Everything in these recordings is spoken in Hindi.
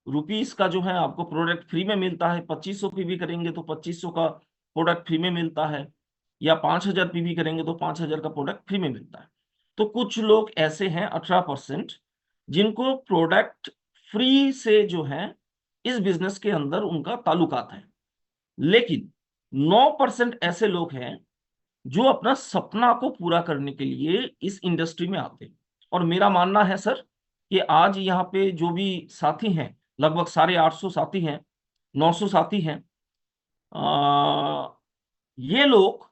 रुपीस का जो है आपको प्रोडक्ट फ्री में मिलता है। 2500 पीवी करेंगे तो 2500 का प्रोडक्ट फ्री में मिलता है, या 5000 पीवी करेंगे तो 5000 का प्रोडक्ट फ्री में मिलता है। तो कुछ लोग ऐसे हैं 18% जिनको प्रोडक्ट फ्री से जो है इस बिजनेस के अंदर उनका ताल्लुकात है। लेकिन 9% ऐसे लोग हैं जो अपना सपना को पूरा करने के लिए इस इंडस्ट्री में आते हैं। और मेरा मानना है सर कि आज यहाँ पे जो भी साथी हैं, लगभग 850 साथी हैं, 900 साथी हैं, ये लोग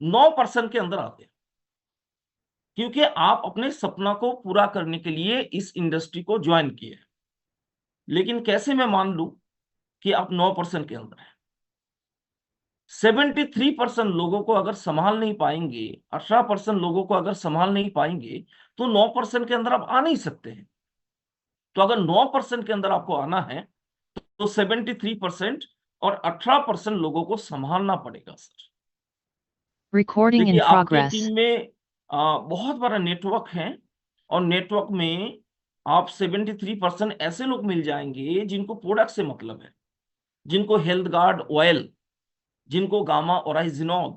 9% के अंदर आते हैं। क्योंकि आप अपने सपना को पूरा करने के लिए इस इंडस्ट्री को ज्वाइन किए हैं। लेकिन कैसे मैं मान लूं कि आप 9% के अंदर हैं? 73% लोगों को अगर संभाल नहीं पाएंगे, 18% लोगों को अगर संभाल नहीं पाएंगे, तो 9% के अंदर आप आ नहीं सकते हैं। तो अगर 9% के अंदर आपको आना है तो 73% और 18% लोगों को संभालना पड़ेगा सर। Recording देखिए in आपकी progress. टीम में बहुत बड़ा नेटवर्क है, और नेटवर्क में आप 73% ऐसे लोग मिल जाएंगे जिनको प्रोडक्ट से मतलब है, जिनको हेल्थ गार्ड ऑयल, जिनको गामा ओराइजिनॉल,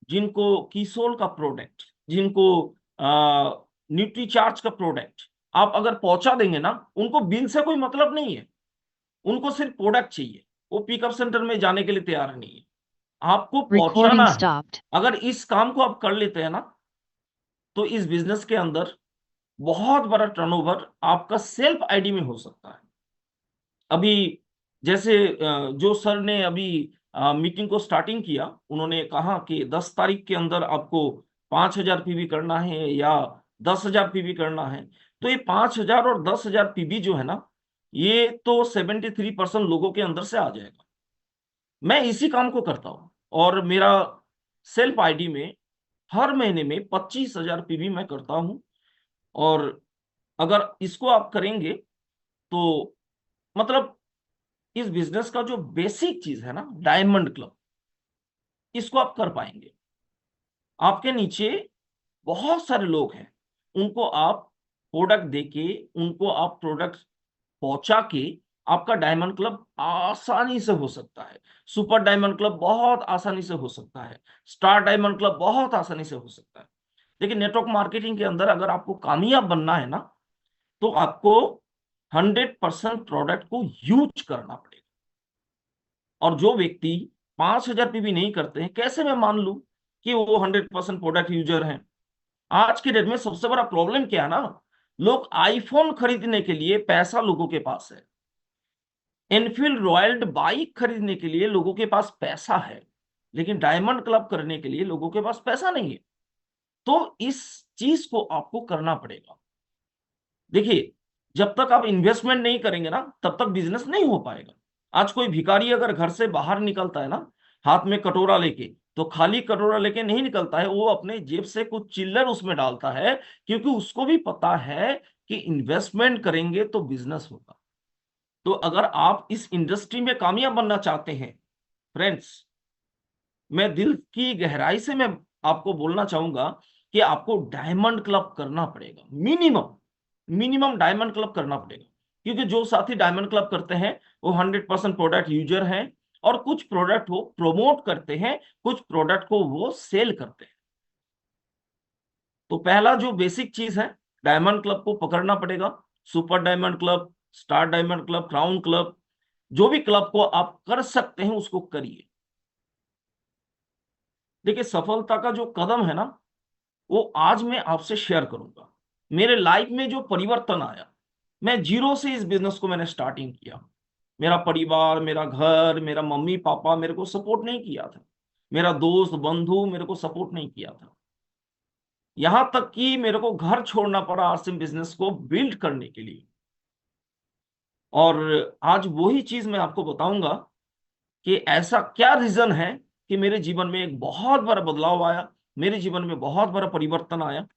जिनको कीसोल का प्रोडक्ट, जिनको न्यूट्रीचार्ज का प्रोडक्ट आप अगर पहुंचा देंगे ना, उनको बिल से कोई मतलब नहीं है, उनको सिर्फ प्रोडक्ट चाहिए। वो पिकअप सेंटर में जाने के लिए तैयार नहीं है, आपको Recording पहुंचाना है। stopped. अगर इस काम को आप कर लेते हैं ना, तो इस बिजनेस के अंदर बहुत बड़ा टर्नओवर आपका सेल्फ आईडी में हो सकता है। अभी जैसे जो सर ने अभी मीटिंग को स्टार्टिंग किया, उन्होंने कहा कि 10 तारीख के अंदर आपको 5000 पीवी करना है या 10,000 पीवी करना है। तो ये 5000 और 10,000 पीवी जो है ना, ये तो 73% लोगों के अंदर से आ जाएगा। मैं इसी काम को करता हूँ, और मेरा सेल्फ आईडी में हर महीने में 25,000 पीवी मैं करता हूँ। और अगर इसको आप करेंगे तो मतलब इस बिजनेस का जो बेसिक चीज है ना, डायमंड क्लब, इसको आप कर पाएंगे। आपके नीचे बहुत सारे लोग हैं, उनको आप प्रोडक्ट देके, उनको आप प्रोडक्ट पहुंचा के आपका डायमंड क्लब आसानी से हो सकता है। सुपर डायमंड क्लब बहुत आसानी से हो सकता है। स्टार डायमंड क्लब बहुत आसानी से हो सकता है। लेकिन नेटवर्क मार्केटिंग के अंदर अगर आपको कामयाब बनना है ना, तो आपको 100% प्रोडक्ट को यूज करना पड़ेगा। और जो व्यक्ति 5,000 पीवी नहीं करते हैं, कैसे मैं मान लूं कि वो 100% प्रोडक्ट यूजर हैं? आज के डेट में सबसे बड़ा प्रॉब्लम क्या है ना, लोग आईफोन खरीदने के लिए पैसा लोगों के पास है, एनफील्ड रॉयल बाइक खरीदने के लिए लोगों के पास पैसा है, लेकिन डायमंड क्लब करने के लिए लोगों के पास पैसा नहीं है। तो इस चीज को आपको करना पड़ेगा। देखिए, जब तक आप इन्वेस्टमेंट नहीं करेंगे ना, तब तक बिजनेस नहीं हो पाएगा। आज कोई भिखारी अगर घर से बाहर निकलता है ना, हाथ में कटोरा लेके, तो खाली कटोरा लेके नहीं निकलता है, वो अपने जेब से कुछ चिल्लर उसमें डालता है, क्योंकि उसको भी पता है कि इन्वेस्टमेंट करेंगे तो बिजनेस होगा। तो अगर आप इस इंडस्ट्री में कामयाब बनना चाहते हैं फ्रेंड्स, मैं दिल की गहराई से मैं आपको बोलना चाहूंगा कि आपको डायमंड क्लब करना पड़ेगा। मिनिमम मिनिमम डायमंड क्लब करना पड़ेगा। क्योंकि जो साथी डायमंड क्लब करते हैं वो 100% प्रोडक्ट यूजर हैं, और कुछ प्रोडक्ट वो प्रोमोट करते हैं, कुछ प्रोडक्ट को वो सेल करते हैं। तो पहला जो बेसिक चीज है, डायमंड क्लब को पकड़ना पड़ेगा। Super diamond club, star diamond club, crown club, जो भी क्लब को आप कर सकते हैं उसको करिए। देखिए, सफलता का जो कदम है ना, वो आज मैं आपसे शेयर करूंगा। मेरे लाइफ में जो परिवर्तन आया, मैं जीरो से इस बिजनेस को मैंने स्टार्टिंग किया। मेरा परिवार, मेरा घर, मेरा मम्मी पापा मेरे को सपोर्ट नहीं किया था, मेरा दोस्त बंधु मेरे को सपोर्ट नहीं किया था, यहां तक कि मेरे को घर छोड़ना पड़ा आरसिम बिजनेस को बिल्ड करने के लिए। और आज वही चीज मैं आपको बताऊंगा कि ऐसा क्या रीजन है कि मेरे जीवन में एक बहुत बड़ा बदलाव आया, मेरे जीवन में बहुत बड़ा परिवर्तन आया।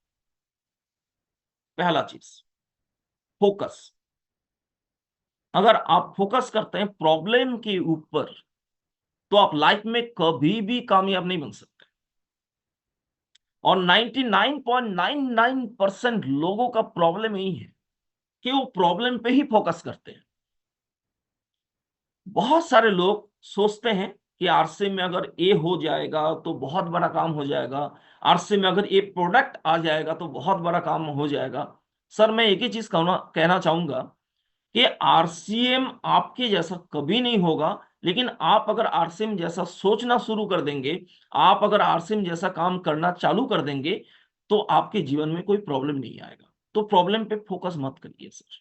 पहला चीज, फोकस। अगर आप फोकस करते हैं प्रॉब्लम के ऊपर, तो आप लाइफ में कभी भी कामयाब नहीं बन सकते। और 99.99% लोगों का प्रॉब्लम यही है कि वो प्रॉब्लम पे ही फोकस करते हैं। बहुत सारे लोग सोचते हैं कि आरसे में अगर ए हो जाएगा तो बहुत बड़ा काम हो जाएगा, आरसे में अगर ए प्रोडक्ट आ जाएगा तो बहुत बड़ा काम हो जाएगा। सर मैं एक ही चीज कहना चाहूंगा कि आरसीएम आपके जैसा कभी नहीं होगा, लेकिन आप अगर आरसीएम जैसा सोचना शुरू कर देंगे, आप अगर आरसीएम जैसा काम करना चालू कर देंगे, तो आपके जीवन में कोई प्रॉब्लम नहीं आएगा। तो प्रॉब्लम पे फोकस मत करिए सर।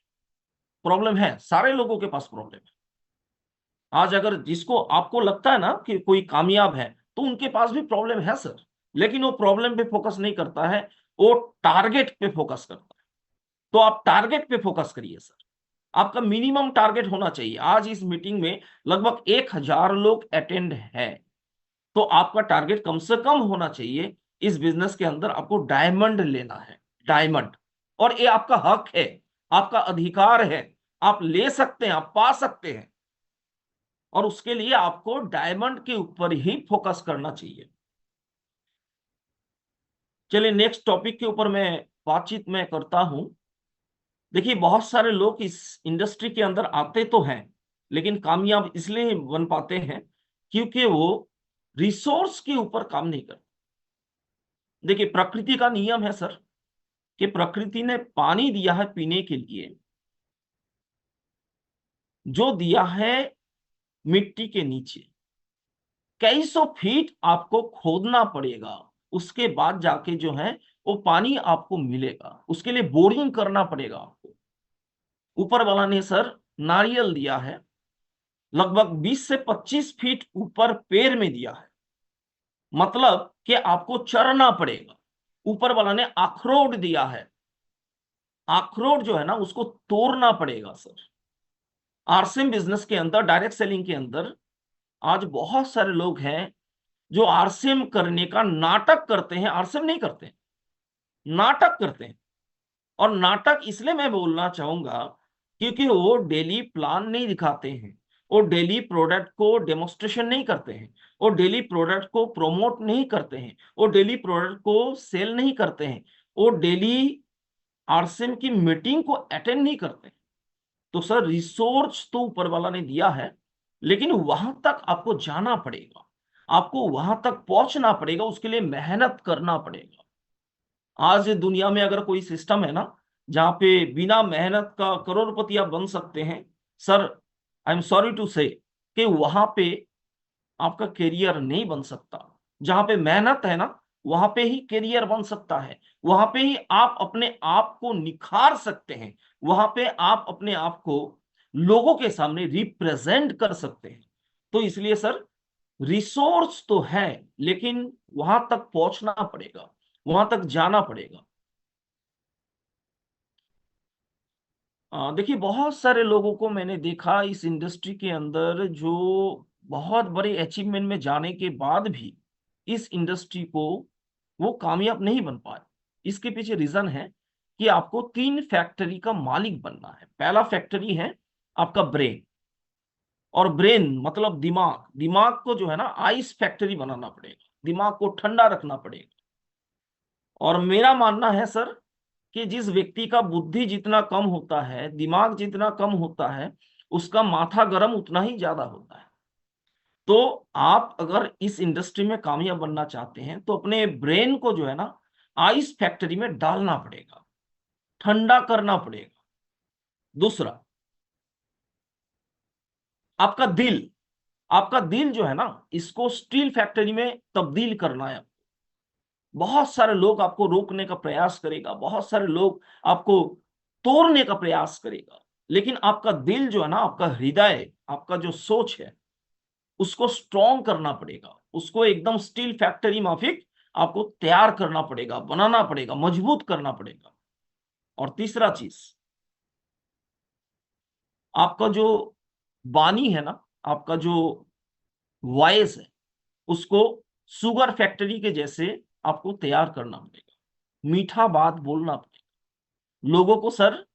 प्रॉब्लम है, सारे लोगों के पास प्रॉब्लम है। आज अगर जिसको आपको लगता है ना कि कोई कामयाब है, तो उनके पास भी प्रॉब्लम है सर, लेकिन वो प्रॉब्लम पे फोकस नहीं करता है, वो टारगेट पे फोकस करता है। तो आप टारगेट पे फोकस करिए सर। आपका मिनिमम टारगेट होना चाहिए। आज इस मीटिंग में लगभग 1000 लोग अटेंड है, तो आपका टारगेट कम से कम होना चाहिए। इस बिजनेस के अंदर आपको डायमंड लेना है, डायमंड। और ये आपका हक है, आपका अधिकार है, आप ले सकते हैं, आप पा सकते हैं। और उसके लिए आपको डायमंड के ऊपर ही फोकस करना चाहिए। चलिए नेक्स्ट टॉपिक के ऊपर मैं बातचीत में करता हूं। देखिए बहुत सारे लोग इस इंडस्ट्री के अंदर आते तो हैं, लेकिन कामयाब इसलिए बन पाते हैं क्योंकि वो रिसोर्स के ऊपर काम नहीं करते। देखिए प्रकृति का नियम है सर, कि प्रकृति ने पानी दिया है पीने के लिए, जो दिया है मिट्टी के नीचे। कई सौ फीट आपको खोदना पड़ेगा, उसके बाद जाके जो है वो पानी आपको मिलेगा। उसके लिए बोरिंग करना पड़ेगा आपको। ऊपर वाला ने सर नारियल दिया है, लगभग 20 से 25 फीट ऊपर पेड़ में दिया है, मतलब कि आपको चरना पड़ेगा। ऊपर वाला ने अखरोट दिया है, अखरोट जो है ना उसको तोड़ना पड़ेगा सर। आरसीएम बिजनेस के अंदर, डायरेक्ट सेलिंग के अंदर आज बहुत सारे लोग हैं जो आरसीएम करने का नाटक करते हैं, आरसीएम नहीं करते हैं, नाटक करते हैं। और नाटक इसलिए मैं बोलना चाहूंगा क्योंकि वो डेली प्लान नहीं दिखाते हैं, वो डेली प्रोडक्ट को डेमोस्ट्रेशन नहीं करते हैं, वो डेली प्रोडक्ट को प्रोमोट नहीं करते हैं, वो डेली प्रोडक्ट को सेल नहीं करते हैं, वो डेली आरसीएम की मीटिंग को अटेंड नहीं करते हैं। तो सर रिसोर्स तो ऊपर वाला ने दिया है, लेकिन वहां तक आपको जाना पड़ेगा, आपको वहां तक पहुंचना पड़ेगा, उसके लिए मेहनत करना पड़ेगा। आज दुनिया में अगर कोई सिस्टम है ना जहां पे बिना मेहनत का करोड़पति आप बन सकते हैं, sir I am sorry to say कि वहां पे आपका करियर नहीं बन सकता। जहां पे मेहनत है ना वहां पे ही करियर बन सकता है, वहां पे ही आप अपने आप को निखार सकते हैं, वहां पे आप अपने आप को लोगों के सामने रिप्रेजेंट कर सकते हैं। तो इसलिए सर रिसोर्स तो है, लेकिन वहां तक पहुंचना पड़ेगा, वहां तक जाना पड़ेगा। देखिए बहुत सारे लोगों को मैंने देखा इस इंडस्ट्री के अंदर जो बहुत बड़े अचीवमेंट में जाने के बाद भी इस इंडस्ट्री को वो कामयाब नहीं बन पाए। इसके पीछे रीजन है कि आपको 3 फैक्टरी का मालिक बनना है। पहला फैक्टरी है आपका ब्रेन, और ब्रेन मतलब दिमाग। दिमाग को जो है ना आइस फैक्टरी बनाना पड़ेगा, दिमाग को ठंडा रखना पड़ेगा। और मेरा मानना है सर कि जिस व्यक्ति का बुद्धि जितना कम होता है, दिमाग जितना कम होता है, उसका माथा गर्म उतना ही ज्यादा होता है। तो आप अगर इस इंडस्ट्री में कामयाब बनना चाहते हैं तो अपने ब्रेन को जो है ना आइस फैक्ट्री में डालना पड़ेगा, ठंडा करना पड़ेगा। दूसरा आपका दिल, आपका दिल जो है ना इसको स्टील फैक्ट्री में तब्दील करना है। बहुत सारे लोग आपको रोकने का प्रयास करेगा, बहुत सारे लोग आपको तोड़ने का प्रयास करेगा, लेकिन आपका दिल जो है ना, आपका हृदय, आपका जो सोच है, उसको स्ट्रॉन्ग करना पड़ेगा, उसको एकदम स्टील फैक्ट्री माफिक आपको तैयार करना पड़ेगा, बनाना पड़ेगा, मजबूत करना पड़ेगा। और तीसरा चीज, आपका जो वाणी है ना, आपका जो वॉइस है, उसको शुगर फैक्ट्री के जैसे आपको तैयार करना पड़ेगा, मीठा बात बोलना पड़ेगा। लोगों को सर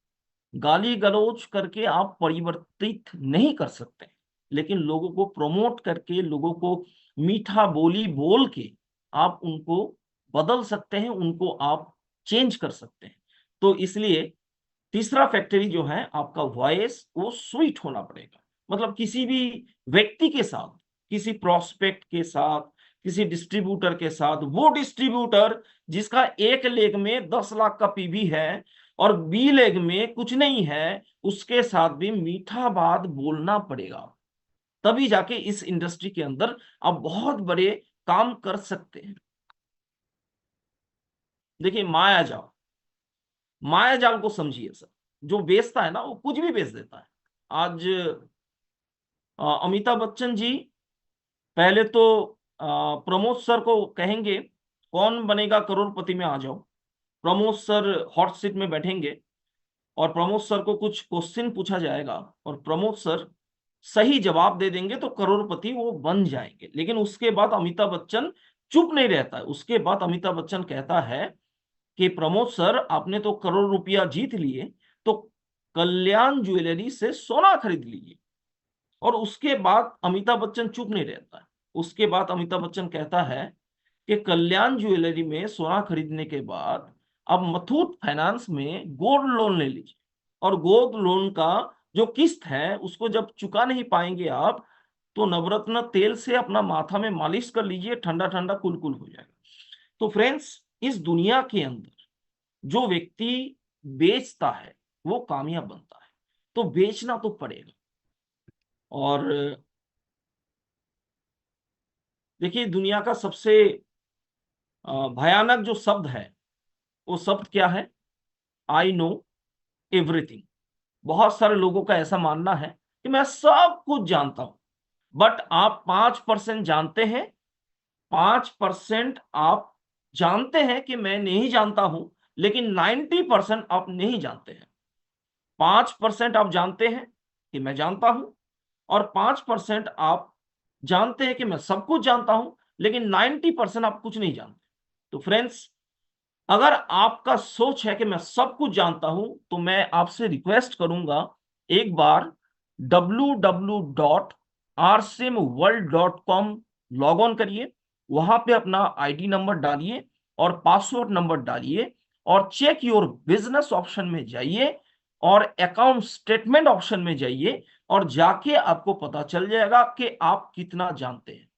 गाली गलौज करके आप परिवर्तित नहीं कर सकते, लेकिन लोगों को प्रमोट करके, लोगों को मीठा बोली बोल के आप उनको बदल सकते हैं, उनको आप चेंज कर सकते हैं। तो इसलिए तीसरा फैक्टरी जो है आपका वॉइस, वो स्वीट होना पड़ेगा, मतलब किसी भी व्यक्ति के साथ, किसी प्रोस्पेक्ट के साथ, किसी डिस्ट्रीब्यूटर के साथ, वो डिस्ट्रीब्यूटर जिसका एक लेग में 10 लाख का पीवी है और बी लेग में कुछ नहीं है, उसके साथ भी मीठा बात बोलना पड़ेगा, तभी जाके इस इंडस्ट्री के अंदर आप बहुत बड़े काम कर सकते हैं। देखिए माया जाल, माया जाल को समझिए सर। जो बेचता है ना वो कुछ भी बेच देता है। आज अमिताभ बच्चन जी पहले तो प्रमोद सर को कहेंगे कौन बनेगा करोड़पति में आ जाओ। प्रमोद सर हॉट सीट में बैठेंगे और प्रमोद सर को कुछ क्वेश्चन पूछा जाएगा और प्रमोद सर सही जवाब दे देंगे तो करोड़पति वो बन जाएंगे। लेकिन उसके बाद अमिताभ बच्चन चुप नहीं रहता है। उसके बाद अमिताभ बच्चन कहता है कि प्रमोद सर आपने तो करोड़ रुपया जीत लिए, तो कल्याण ज्वेलरी से सोना खरीद लीजिए। और उसके बाद अमिताभ बच्चन चुप नहीं रहता है। उसके बाद अमिताभ बच्चन कहता है कि कल्याण ज्वेलरी में सोना खरीदने के बाद अब मुथूट फाइनेंस में गोल्ड लोन ले लीजिए और गोल्ड लोन का जो किस्त है उसको जब चुका नहीं पाएंगे आप, तो नवरत्न तेल से अपना माथा में मालिश कर लीजिए, ठंडा ठंडा कुल हो जाएगा। तो फ्रेंड्स, इस दुनिया के अंदर जो व्यक्ति बेचता है वो कामयाब बनता है, तो बेचना तो पड़ेगा। और देखिए दुनिया का सबसे भयानक जो शब्द है वो शब्द क्या है? I know everything. बहुत सारे लोगों का ऐसा मानना है कि मैं सब कुछ जानता हूं। बट आप 5% जानते हैं, 5% आप जानते हैं कि मैं नहीं जानता हूं, लेकिन 90% आप नहीं जानते हैं। 5% आप जानते हैं कि मैं जानता हूं और 5% आप जानते हैं कि मैं सब कुछ जानता हूं, लेकिन 90% आप कुछ नहीं जानते। तो फ्रेंड्स, अगर आपका सोच है कि मैं सब कुछ जानता हूं, तो मैं आपसे रिक्वेस्ट करूंगा एक बार www.rsimworld.com लॉग ऑन करिए, वहां पे अपना आईडी नंबर डालिए और पासवर्ड नंबर डालिए और चेक योर बिजनेस ऑप्शन में जाइए और अकाउंट स्टेटमेंट ऑप्शन में जाइए और जाके आपको पता चल जाएगा कि आप कितना जानते हैं।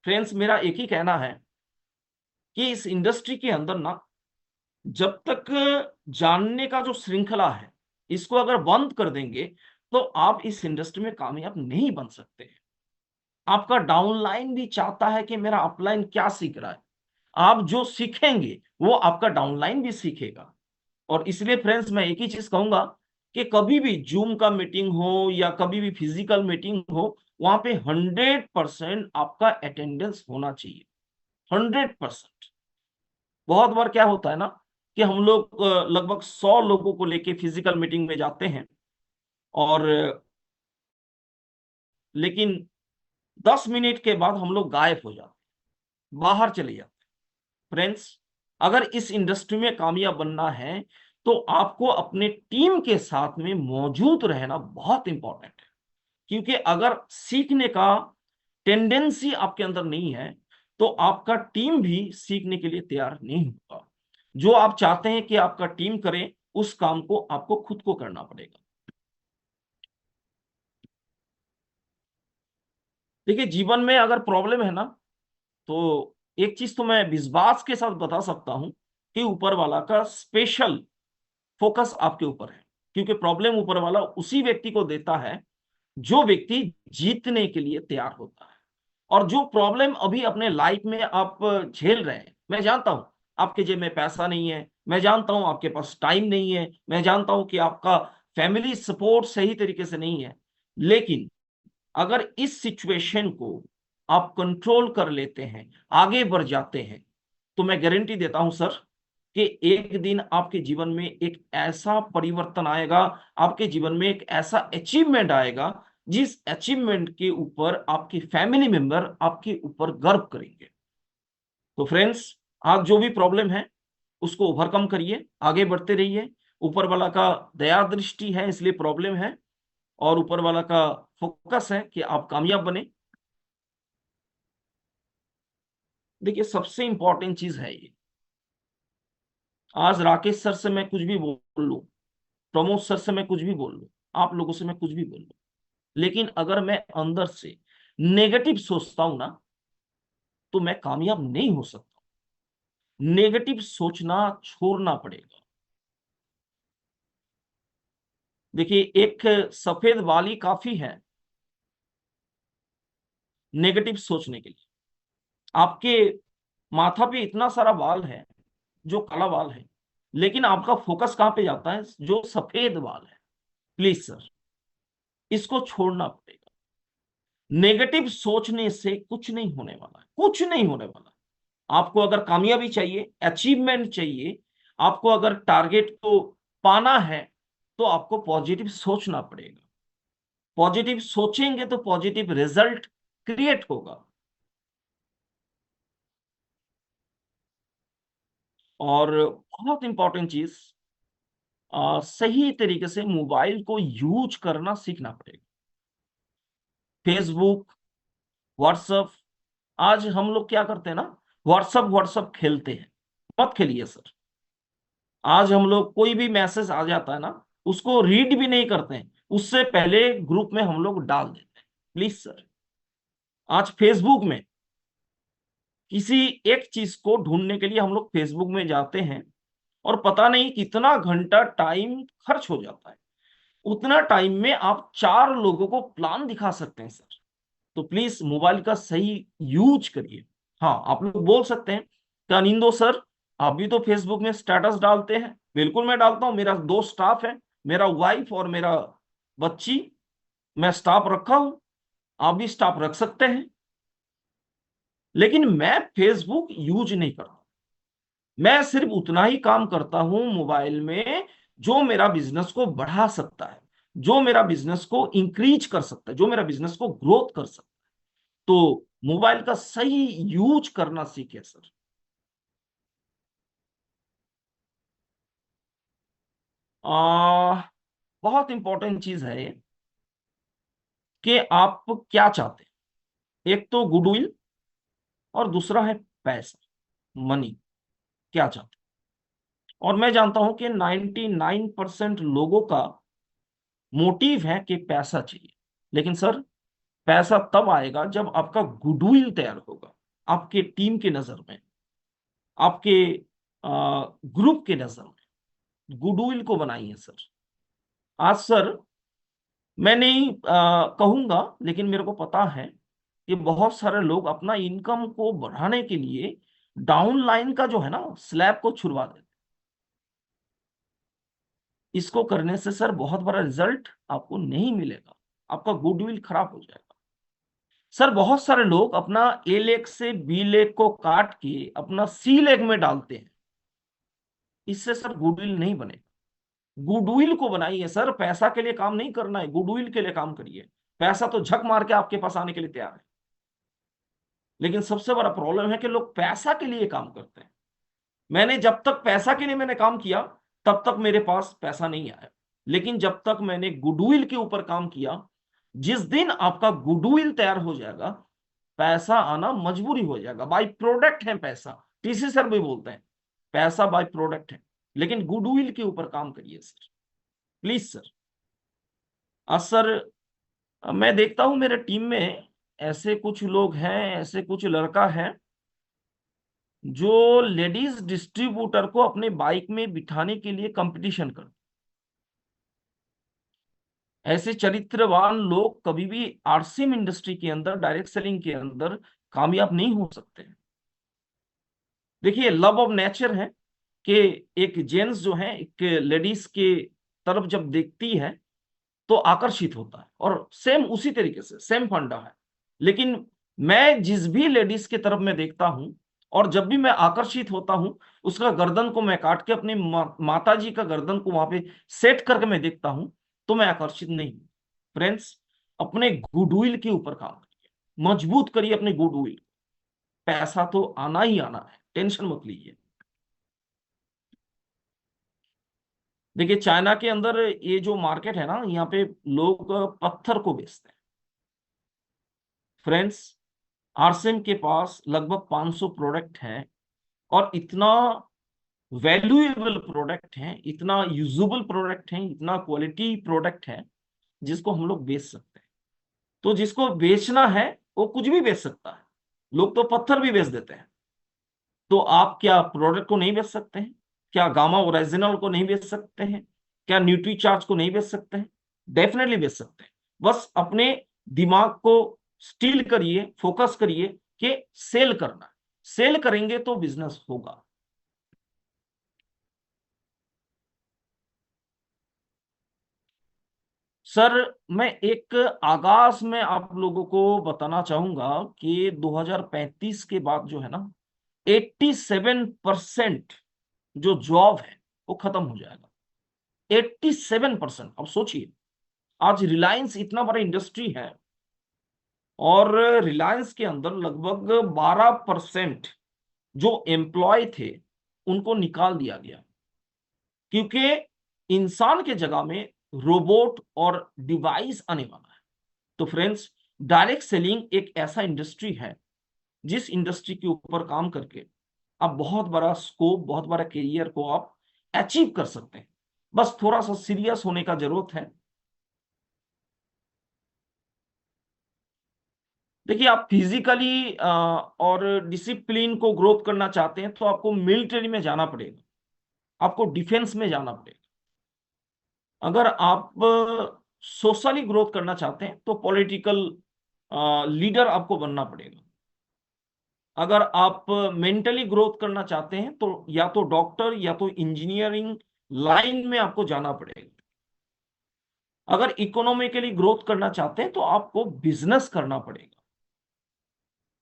फ्रेंड्स, मेरा एक ही कहना है कि इस इंडस्ट्री के अंदर ना, जब तक जानने का जो श्रृंखला है इसको अगर बंद कर देंगे तो आप इस इंडस्ट्री में कामयाब नहीं बन सकते। आपका डाउनलाइन भी चाहता है कि मेरा अपलाइन क्या सीख रहा है। आप जो सीखेंगे वो आपका डाउनलाइन भी सीखेगा। और इसलिए फ्रेंड्स, मैं एक ही चीज कहूंगा कि कभी भी जूम का मीटिंग हो या कभी भी फिजिकल मीटिंग हो, वहां पे 100% आपका अटेंडेंस होना चाहिए। 100%। बहुत बार क्या होता है ना कि हम लोग लगभग 100 लोगों को लेके फिजिकल मीटिंग में जाते हैं और लेकिन 10 मिनट के बाद हम लोग गायब हो जाते हैं, बाहर चले जाते हैं। फ्रेंड्स, अगर इस इंडस्ट्री में कामयाब बनना है तो आपको अपने टीम के साथ में मौजूद रहना बहुत इंपॉर्टेंट है। क्योंकि अगर सीखने का टेंडेंसी आपके अंदर नहीं है तो आपका टीम भी सीखने के लिए तैयार नहीं होगा। जो आप चाहते हैं कि आपका टीम करे, उस काम को आपको खुद को करना पड़ेगा। देखिए जीवन में अगर प्रॉब्लम है ना, तो एक चीज तो मैं विश्वास के साथ बता सकता हूं कि ऊपर वाला का स्पेशल फोकस आपके ऊपर है। क्योंकि प्रॉब्लम ऊपर वाला उसी व्यक्ति को देता है जो व्यक्ति जीतने के लिए तैयार होता है। और जो प्रॉब्लम अभी अपने लाइफ में आप झेल रहे हैं, मैं जानता हूं आपके जेब में पैसा नहीं है, मैं जानता हूं आपके पास टाइम नहीं है, मैं जानता हूं कि आपका फैमिली सपोर्ट सही तरीके से नहीं है, लेकिन अगर इस सिचुएशन को आप कंट्रोल कर लेते हैं, आगे बढ़ जाते हैं, तो मैं गारंटी देता हूं सर कि एक दिन आपके जीवन में एक ऐसा परिवर्तन आएगा, आपके जीवन में एक ऐसा अचीवमेंट आएगा जिस अचीवमेंट के ऊपर आपकी फैमिली मेंबर आपके ऊपर गर्व करेंगे। तो फ्रेंड्स, आज जो भी प्रॉब्लम है उसको ओवरकम करिए, आगे बढ़ते रहिए। ऊपर वाला का दया दृष्टि है इसलिए प्रॉब्लम है, और ऊपर वाला का फोकस है कि आप कामयाब बने। देखिए सबसे इंपॉर्टेंट चीज है ये, आज राकेश सर से मैं कुछ भी बोल लूं, प्रमोद सर से मैं कुछ भी बोल लूं, आप लोगों से मैं कुछ भी बोल लूं, लेकिन अगर मैं अंदर से नेगेटिव सोचता हूं ना, तो मैं कामयाब नहीं हो सकता। नेगेटिव सोचना छोड़ना पड़ेगा। देखिए, एक सफेद बाल ही काफी है नेगेटिव सोचने के लिए। आपके माथा पे इतना सारा बाल है जो काला बाल है, लेकिन आपका फोकस कहां पे जाता है? जो सफेद बाल है। प्लीज सर, इसको छोड़ना पड़ेगा। नेगेटिव सोचने से कुछ नहीं होने वाला है, कुछ नहीं होने वाला। आपको अगर कामयाबी चाहिए, अचीवमेंट चाहिए, आपको अगर टारगेट को पाना है, तो आपको पॉजिटिव सोचना पड़ेगा। पॉजिटिव सोचेंगे तो पॉजिटिव रिजल्ट क्रिएट होगा। और बहुत इंपॉर्टेंट चीज, सही तरीके से मोबाइल को यूज करना सीखना पड़ेगा। फेसबुक, व्हाट्सएप, आज हम लोग क्या करते हैं ना, व्हाट्सएप व्हाट्सएप खेलते हैं। मत खेलिए सर। आज हम लोग कोई भी मैसेज आ जाता है ना, उसको रीड भी नहीं करते हैं, उससे पहले ग्रुप में हम लोग डाल देते हैं। प्लीज सर, आज फेसबुक में किसी एक चीज को ढूंढने के लिए हम लोग फेसबुक में जाते हैं, और पता नहीं कितना घंटा टाइम खर्च हो जाता है। उतना टाइम में आप 4 लोगों को प्लान दिखा सकते हैं सर। तो प्लीज मोबाइल का सही यूज करिए। हाँ, आप लोग बोल सकते हैं क्या निंदो सर, आप भी तो फेसबुक में स्टेटस डालते हैं? बिल्कुल मैं डालता हूं, मेरा 2 स्टाफ है, मेरा वाइफ और मेरा बच्ची। मैं स्टाफ रखा हूं, आप भी स्टाफ रख सकते हैं। लेकिन मैं फेसबुक यूज नहीं करता। मैं सिर्फ उतना ही काम करता हूं मोबाइल में जो मेरा बिजनेस को बढ़ा सकता है, जो मेरा बिजनेस को इंक्रीज कर सकता है, जो मेरा बिजनेस को ग्रोथ कर सकता है। तो मोबाइल का सही यूज करना सीखे सर। बहुत इंपॉर्टेंट चीज है ये, कि आप क्या चाहते हैं। एक तो गुडविल, और दूसरा है पैसा, मनी। क्या चाहते हैं? और मैं जानता हूं कि 99% लोगों का मोटिव है कि पैसा चाहिए। लेकिन सर, पैसा तब आएगा जब आपका गुडविल तैयार होगा, आपके टीम की नजर में, आपके ग्रुप की नजर में। गुडविल को बनाइए सर। आज सर, मैं नहीं कहूंगा, लेकिन मेरे को पता है कि बहुत सारे लोग अपना इनकम को बढ़ाने के लिए डाउन लाइन का जो है ना स्लैब को छुड़वा देते। इसको करने से सर बहुत बड़ा रिजल्ट आपको नहीं मिलेगा, आपका गुडविल खराब हो जाएगा। सर, बहुत सारे लोग अपना ए लेग से बी लेग को काट के अपना सी लेग में डालते हैं। इससे सर गुडविल नहीं बनेगा। गुडविल को बनाइए सर, पैसा के लिए काम नहीं करना है, गुडविल के लिए काम करिए। पैसा तो झक मार के आपके पास आने के लिए तैयार है। लेकिन सबसे बड़ा प्रॉब्लम है कि लोग पैसा के लिए काम करते हैं। मैंने जब तक पैसा के लिए मैंने काम किया, तब तक मेरे पास पैसा नहीं आया। लेकिन जब तक मैंने गुडविल के ऊपर काम किया, जिस दिन आपका गुडविल तैयार हो जाएगा, पैसा आना मजबूरी हो जाएगा। बाय प्रोडक्ट है पैसा, टीसी सर भी बोलते हैं पैसा बाय प्रोडक्ट है। लेकिन गुडविल के ऊपर काम करिए सर, प्लीज सर। सर, मैं देखता हूं मेरे टीम में ऐसे कुछ लोग हैं, ऐसे कुछ लड़का है जो लेडीज डिस्ट्रीब्यूटर को अपने बाइक में बिठाने के लिए कंपटीशन कर। ऐसे चरित्रवान लोग कभी भी आरसीएम इंडस्ट्री के अंदर, डायरेक्ट सेलिंग के अंदर कामयाब नहीं हो सकते हैं। देखिए, लव ऑफ नेचर है कि एक जेंट्स जो है एक लेडीज के तरफ जब देखती है तो आकर्षित होता है, और सेम उसी तरीके से सेम फंडा है। लेकिन मैं जिस भी लेडीज की तरफ मैं देखता हूं, और जब भी मैं आकर्षित होता हूं, उसका गर्दन को मैं काट के अपनी माता जी का गर्दन को वहां पे सेट करके मैं देखता हूं, तो मैं आकर्षित नहीं हूं। फ्रेंड्स, अपने गुडविल के ऊपर काम करिए, मजबूत करिए अपने गुडविल। पैसा तो आना ही आना है, टेंशन मत लीजिए। देखिए, चाइना के अंदर ये जो मार्केट है ना, यहाँ पे लोग पत्थर को बेचते हैं। फ्रेंड्स, आरसीएम के पास लगभग 500 प्रोडक्ट हैं, और इतना वैल्यूएबल प्रोडक्ट है, इतना यूजेबल प्रोडक्ट है, इतना क्वालिटी प्रोडक्ट है, जिसको हम लोग बेच सकते हैं। तो जिसको बेचना है वो कुछ भी बेच सकता है, लोग तो पत्थर भी बेच देते हैं। तो आप क्या प्रोडक्ट को नहीं बेच सकते हैं? क्या गामा ओरिजिनल को नहीं बेच सकते हैं? क्या न्यूट्री चार्ज को नहीं बेच सकते हैं? डेफिनेटली बेच सकते हैं। बस अपने दिमाग को स्टील करिए, फोकस करिए कि सेल करना है। सेल करेंगे तो बिजनेस होगा। सर, मैं एक आगाज में आप लोगों को बताना चाहूंगा कि 2035 के बाद जो है ना, 87% जो जॉब है वो खत्म हो जाएगा। 87%। अब सोचिए, आज रिलायंस इतना बड़ा इंडस्ट्री है और रिलायंस के अंदर लगभग 12% जो एम्प्लॉय थे उनको निकाल दिया गया, क्योंकि इंसान के जगह में रोबोट और डिवाइस आने वाला है। तो फ्रेंड्स, डायरेक्ट सेलिंग एक ऐसा इंडस्ट्री है जिस इंडस्ट्री के ऊपर काम करके आप बहुत बड़ा स्कोप, बहुत बड़ा करियर को आप अचीव कर सकते हैं। बस थोड़ा सा सीरियस होने का जरूरत है। देखिए, आप फिजिकली और डिसिप्लिन को ग्रोथ करना चाहते हैं तो आपको मिलिट्री में जाना पड़ेगा, आपको डिफेंस में जाना पड़ेगा। अगर आप सोशली ग्रोथ करना चाहते हैं तो पॉलिटिकल लीडर आपको बनना पड़ेगा। अगर आप मेंटली ग्रोथ करना चाहते हैं तो या तो डॉक्टर या तो इंजीनियरिंग लाइन में आपको जाना पड़ेगा। अगर इकोनॉमिकली ग्रोथ करना चाहते हैं तो आपको बिजनेस करना पड़ेगा।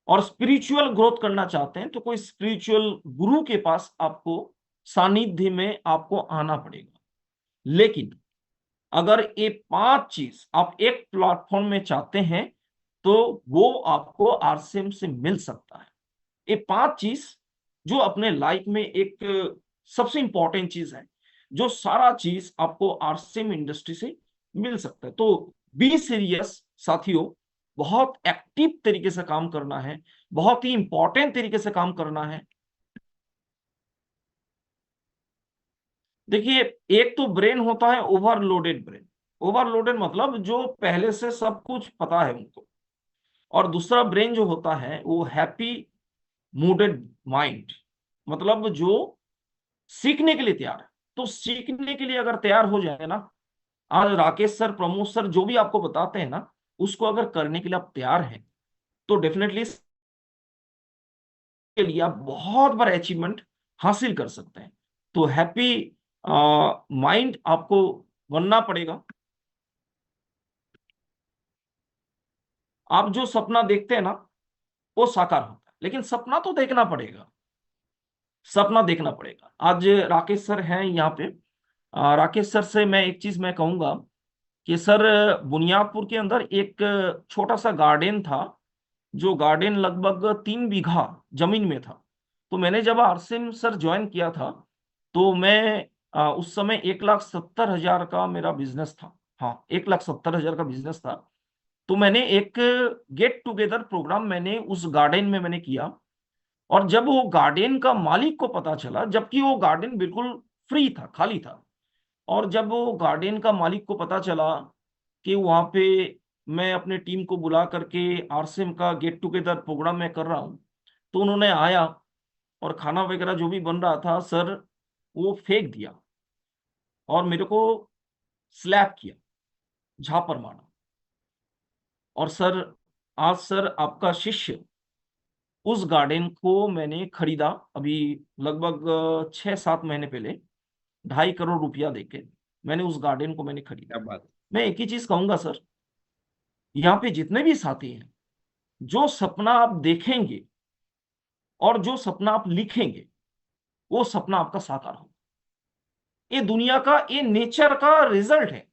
और स्पिरिचुअल ग्रोथ करना चाहते हैं तो कोई स्पिरिचुअल गुरु के पास आपको सानिध्य में आपको आना पड़ेगा। लेकिन अगर ये 5 चीज आप एक प्लेटफॉर्म में चाहते हैं तो वो आपको आरसीएम से मिल सकता है। ये 5 चीज जो अपने लाइफ में एक सबसे इंपॉर्टेंट चीज है, जो सारा चीज आपको आरसीएम इंडस्ट्री से मिल सकता है। तो बी सीरियस साथियों, बहुत एक्टिव तरीके से काम करना है, बहुत ही इंपॉर्टेंट तरीके से काम करना है। देखिए, एक तो ब्रेन होता है ओवरलोडेड ब्रेन। ओवरलोडेड मतलब जो पहले से सब कुछ पता है उनको। और दूसरा ब्रेन जो होता है वो हैप्पी मूडेड माइंड, मतलब जो सीखने के लिए तैयार है। तो सीखने के लिए अगर तैयार हो जाए ना, आज राकेश सर, प्रमोद सर जो भी आपको बताते हैं ना, उसको अगर करने के लिए आप तैयार हैं तो डेफिनेटली के लिए आप बहुत बड़ा अचीवमेंट हासिल कर सकते हैं। तो हैप्पी माइंड आपको बनना पड़ेगा। आप जो सपना देखते हैं ना वो साकार होता है, लेकिन सपना तो देखना पड़ेगा, सपना देखना पड़ेगा। आज राकेश सर हैं यहाँ पे। राकेश सर से मैं एक चीज मैं कहूंगा कि सर, बुनियादपुर के अंदर एक छोटा सा गार्डन था, जो गार्डन लगभग 3 बीघा जमीन में था। तो मैंने जब आरसिम सर ज्वाइन किया था तो मैं उस समय 1,70,000 का मेरा बिजनेस था। हाँ, 1,70,000 का बिजनेस था। तो मैंने एक गेट टुगेदर प्रोग्राम मैंने उस गार्डन में मैंने किया। और जब वो गार्डन का मालिक को पता चला, जबकि वो गार्डन बिल्कुल फ्री था, खाली था, और जब वो गार्डन का मालिक को पता चला कि वहां पे मैं अपने टीम को बुला करके आरसीएम का गेट टुगेदर प्रोग्राम में कर रहा हूँ, तो उन्होंने आया और खाना वगैरह जो भी बन रहा था सर, वो फेंक दिया और मेरे को स्लैप किया, झापड़ मारा। और सर, आज सर आपका शिष्य उस गार्डन को मैंने खरीदा अभी लगभग 6-7 महीने पहले, 2.5 करोड़ रुपया देके मैंने उस गार्डन को मैंने खरीदा। क्या बात। मैं एक ही चीज कहूंगा सर, यहाँ पे जितने भी साथी हैं, जो सपना आप देखेंगे और जो सपना आप लिखेंगे वो सपना आपका साकार होगा। ये दुनिया का, ये नेचर का रिजल्ट है।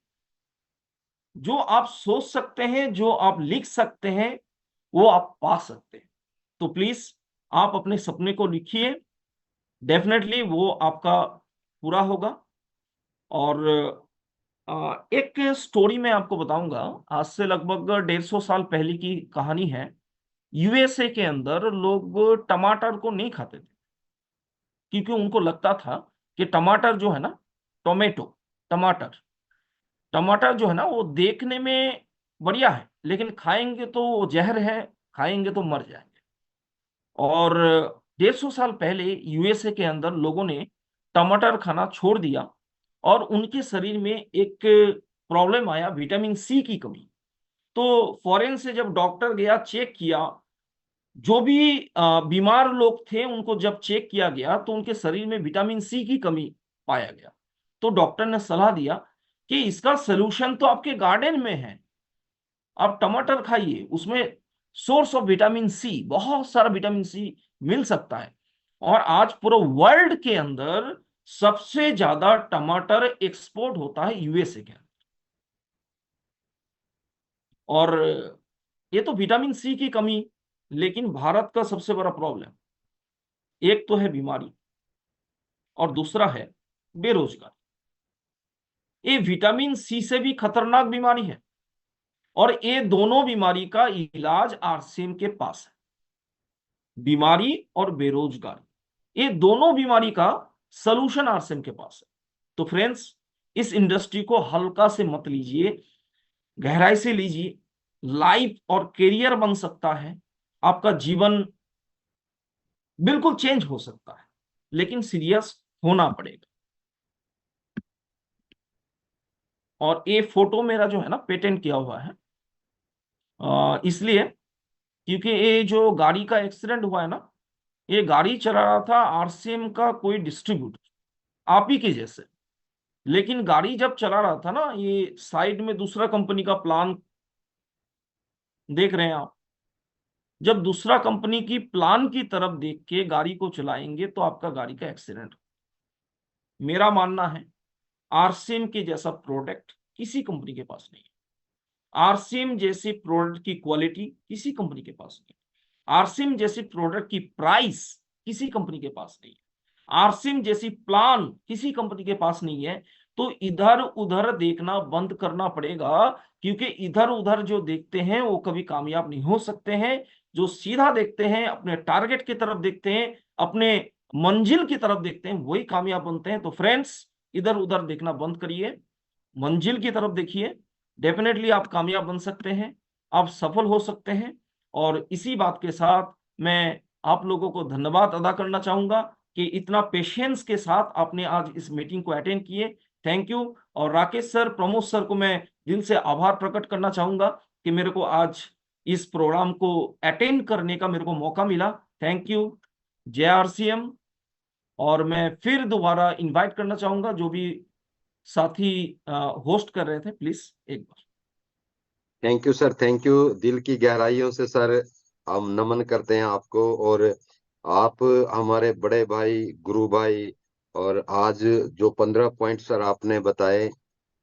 जो आप सोच सकते हैं, जो आप लिख सकते हैं, वो आप पा सकते हैं। तो प्लीज आप अपने सपने को लिखिए, डेफिनेटली वो आपका पूरा होगा। और एक स्टोरी मैं आपको बताऊंगा, आज से लगभग 150 साल पहले की कहानी है। यूएसए के अंदर लोग टमाटर को नहीं खाते थे, क्योंकि उनको लगता था कि टमाटर जो है ना, टोमेटो, टमाटर, टमाटर जो है ना वो देखने में बढ़िया है, लेकिन खाएंगे तो वो जहर है, खाएंगे तो मर जाएंगे। और 150 साल पहले यूएसए के अंदर लोगों ने टमाटर खाना छोड़ दिया, और उनके शरीर में एक प्रॉब्लम आया, विटामिन सी की कमी। तो फॉरेन से जब डॉक्टर गया, चेक किया, जो भी बीमार लोग थे उनको जब चेक किया गया तो उनके शरीर में विटामिन सी की कमी पाया गया। तो डॉक्टर ने सलाह दिया कि इसका सलूशन तो आपके गार्डन में है, आप टमाटर खाइए, उसमें सोर्स ऑफ विटामिन सी, बहुत सारा विटामिन सी मिल सकता है। और आज पूरे वर्ल्ड के अंदर सबसे ज्यादा टमाटर एक्सपोर्ट होता है यूएसए के अंदर। और ये तो विटामिन सी की कमी, लेकिन भारत का सबसे बड़ा प्रॉब्लम, एक तो है बीमारी और दूसरा है बेरोजगारी। ये विटामिन सी से भी खतरनाक बीमारी है, और ये दोनों बीमारी का इलाज आरसीएम के पास है। बीमारी और बेरोजगारी, ये दोनों बीमारी का सलूशन आरसीएम के पास है। तो फ्रेंड्स, इस इंडस्ट्री को हल्का से मत लीजिए, गहराई से लीजिए। लाइफ और करियर बन सकता है, आपका जीवन बिल्कुल चेंज हो सकता है, लेकिन सीरियस होना पड़ेगा। और ये फोटो मेरा जो है ना, पेटेंट किया हुआ है, इसलिए क्योंकि ये जो गाड़ी का एक्सीडेंट हुआ है ना, ये गाड़ी चला रहा था आरसीएम का कोई डिस्ट्रीब्यूटर, आप ही के जैसे। लेकिन गाड़ी जब चला रहा था ना, ये साइड में दूसरा कंपनी का प्लान देख रहे हैं आप, जब दूसरा कंपनी की प्लान की तरफ देख के गाड़ी को चलाएंगे तो आपका गाड़ी का एक्सीडेंट। मेरा मानना है आरसीएम के जैसा प्रोडक्ट किसी कंपनी के पास नहीं है। आरसीएम जैसी प्रोडक्ट की क्वालिटी किसी कंपनी के पास नहीं है। आरसीएम जैसी प्रोडक्ट की प्राइस किसी कंपनी के पास नहीं है। आरसीएम जैसी प्लान किसी कंपनी के पास नहीं है। तो इधर उधर देखना बंद करना पड़ेगा, क्योंकि इधर उधर जो देखते हैं वो कभी कामयाब नहीं हो सकते हैं। जो सीधा देखते हैं, अपने टारगेट की तरफ देखते हैं, अपने मंजिल की तरफ देखते हैं, वही कामयाब बनते हैं। तो फ्रेंड्स, इधर उधर देखना बंद करिए, मंजिल की तरफ देखिए। डेफिनेटली आप कामयाब बन सकते हैं, आप सफल हो सकते हैं। और इसी बात के साथ मैं आप लोगों को धन्यवाद अदा करना चाहूंगा कि इतना पेशेंस के साथ आपने आज इस मीटिंग को अटेंड किए। Thank you. और राकेश सर, प्रमोद सर को मैं दिल से आभार प्रकट करना चाहूंगा कि मेरे को आज इस प्रोग्राम को अटेंड करने का मेरे को मौका मिला। Thank you. जय आरसीएम। और मैं फिर दोबारा इनवाइट करना चाहूंगा जो भी साथी होस्ट कर रहे थे, प्लीज एक बार। Thank you sir, thank you. दिल की गहराइयों से सर हम नमन करते हैं आपको। और आप हमारे बड़े भाई, गुरु भाई। और आज जो 15 पॉइंट सर आपने बताए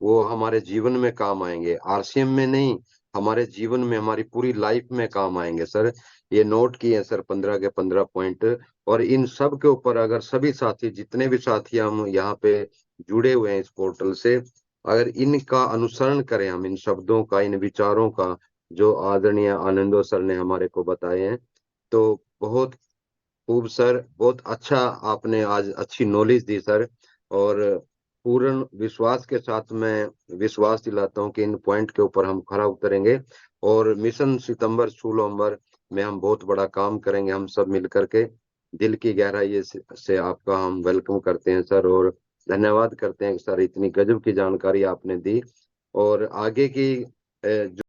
वो हमारे जीवन में काम आएंगे, आरसीएम में नहीं, हमारे जीवन में, हमारी पूरी लाइफ में काम आएंगे सर। ये नोट किए सर 15 के 15 पॉइंट। और इन सब के ऊपर अगर सभी साथी, जितने भी साथी हम यहाँ पे जुड़े हुए हैं इस पोर्टल से, अगर इनका अनुसरण करें, हम इन शब्दों का, इन विचारों का जो आदरणीय आनंदो सर ने हमारे को बताए हैं, तो बहुत खूब सर, बहुत अच्छा आपने आज अच्छी नॉलेज दी सर। और पूर्ण विश्वास के साथ मैं विश्वास दिलाता हूं कि इन पॉइंट के ऊपर हम खरा उतरेंगे और मिशन सितंबर नवंबर में हम बहुत बड़ा काम करेंगे, हम सब मिल करके। दिल की गहराई से आपका हम वेलकम करते हैं सर, और धन्यवाद करते हैं सर, इतनी गजब की जानकारी आपने दी। और आगे की जो